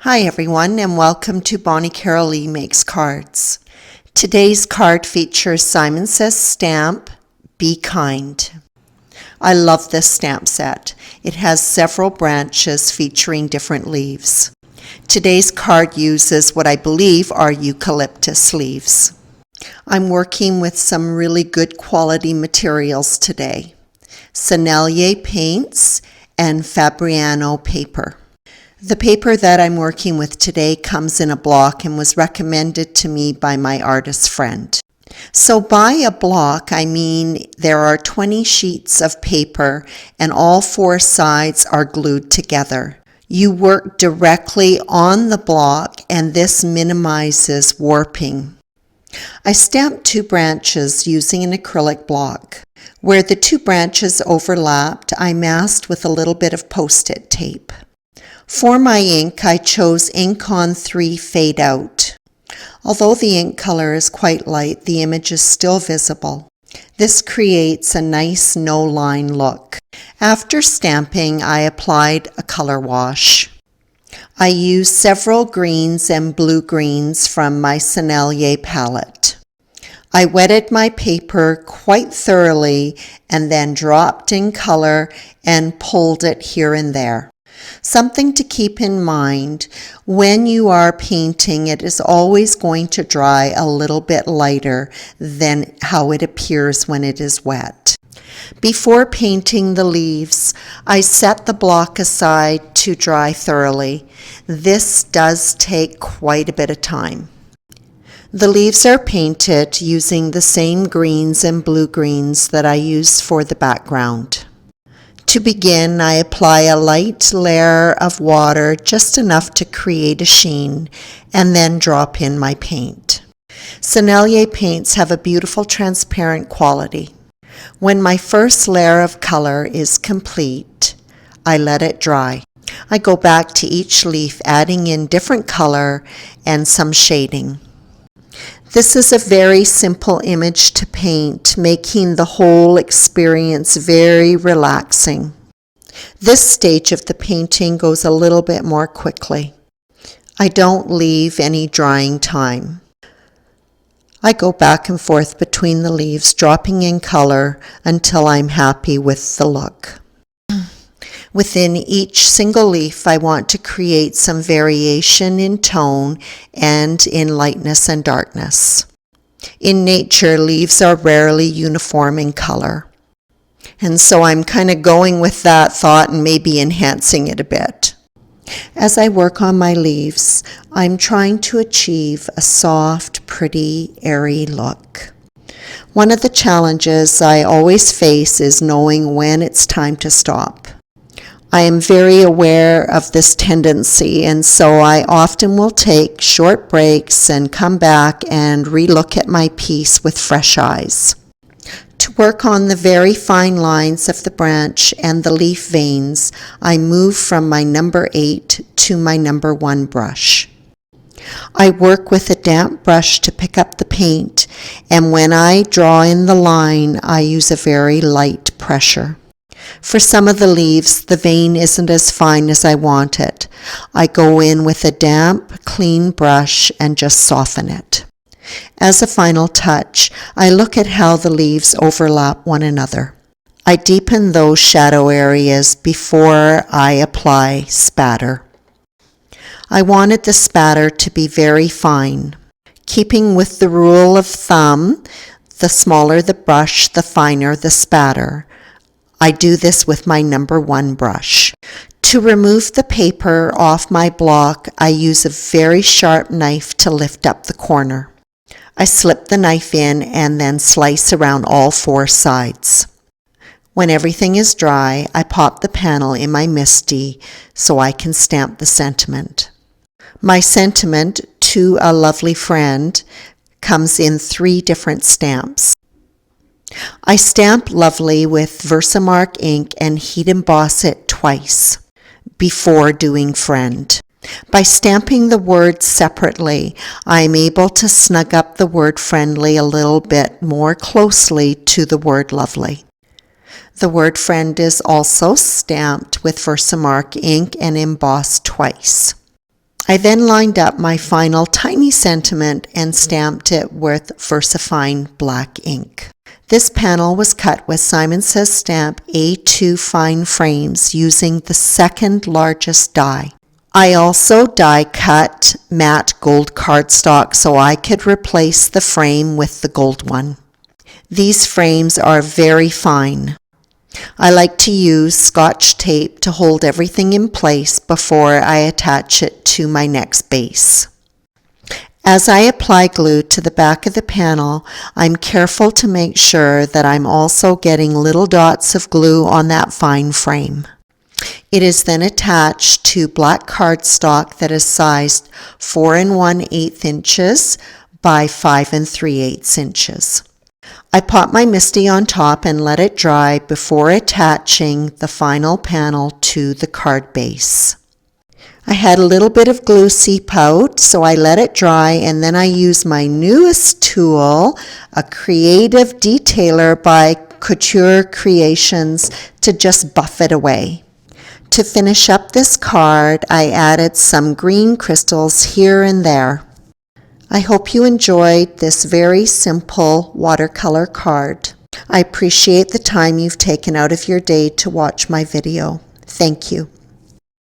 Hi everyone, and welcome to Bonnie Carol Lee Makes Cards. Today's card features Simon Says stamp, Be Kind. I love this stamp set. It has several branches featuring different leaves. Today's card uses what I believe are eucalyptus leaves. I'm working with some really good quality materials today. Sennelier paints and Fabriano paper. The paper that I'm working with today comes in a block and was recommended to me by my artist friend. So by a block, I mean there are 20 sheets of paper and all four sides are glued together. You work directly on the block and this minimizes warping. I stamped two branches using an acrylic block. Where the two branches overlapped, I masked with a little bit of Post-it tape. For my ink, I chose Ink on 3 Fade Out. Although the ink color is quite light, the image is still visible. This creates a nice no-line look. After stamping, I applied a color wash. I used several greens and blue-greens from my Sennelier palette. I wetted my paper quite thoroughly and then dropped in color and pulled it here and there. Something to keep in mind, when you are painting, it is always going to dry a little bit lighter than how it appears when it is wet. Before painting the leaves, I set the block aside to dry thoroughly. This does take quite a bit of time. The leaves are painted using the same greens and blue-greens that I used for the background. To begin, I apply a light layer of water, just enough to create a sheen, and then drop in my paint. Sennelier paints have a beautiful transparent quality. When my first layer of color is complete, I let it dry. I go back to each leaf, adding in different color and some shading. This is a very simple image to paint, making the whole experience very relaxing. This stage of the painting goes a little bit more quickly. I don't leave any drying time. I go back and forth between the leaves, dropping in color until I'm happy with the look. Within each single leaf, I want to create some variation in tone and in lightness and darkness. In nature, leaves are rarely uniform in color. And so I'm kind of going with that thought and maybe enhancing it a bit. As I work on my leaves, I'm trying to achieve a soft, pretty, airy look. One of the challenges I always face is knowing when it's time to stop. I am very aware of this tendency, and so I often will take short breaks and come back and re-look at my piece with fresh eyes. To work on the very fine lines of the branch and the leaf veins, I move from my number 8 to my number 1 brush. I work with a damp brush to pick up the paint, and when I draw in the line, I use a very light pressure. For some of the leaves, the vein isn't as fine as I want it. I go in with a damp, clean brush and just soften it. As a final touch, I look at how the leaves overlap one another. I deepen those shadow areas before I apply spatter. I wanted the spatter to be very fine. Keeping with the rule of thumb, the smaller the brush, the finer the spatter. I do this with my number 1 brush. To remove the paper off my block, I use a very sharp knife to lift up the corner. I slip the knife in and then slice around all 4 sides. When everything is dry, I pop the panel in my MISTI so I can stamp the sentiment. My sentiment, to a lovely friend, comes in 3 different stamps. I stamp Lovely with Versamark ink and heat emboss it twice before doing Friend. By stamping the words separately, I am able to snug up the word Friendly a little bit more closely to the word Lovely. The word Friend is also stamped with Versamark ink and embossed twice. I then lined up my final tiny sentiment and stamped it with VersaFine black ink. This panel was cut with Simon Says Stamp A2 fine frames using the second largest die. I also die cut matte gold cardstock so I could replace the frame with the gold one. These frames are very fine. I like to use Scotch tape to hold everything in place before I attach it to my next base. As I apply glue to the back of the panel, I'm careful to make sure that I'm also getting little dots of glue on that fine frame. It is then attached to black cardstock that is sized 4 1/8 inches by 5 3/8 inches. I pop my MISTI on top and let it dry before attaching the final panel to the card base. I had a little bit of glue seep out, so I let it dry, and then I used my newest tool, a creative detailer by Couture Creations, to just buff it away. To finish up this card, I added some green crystals here and there. I hope you enjoyed this very simple watercolor card. I appreciate the time you've taken out of your day to watch my video. Thank you.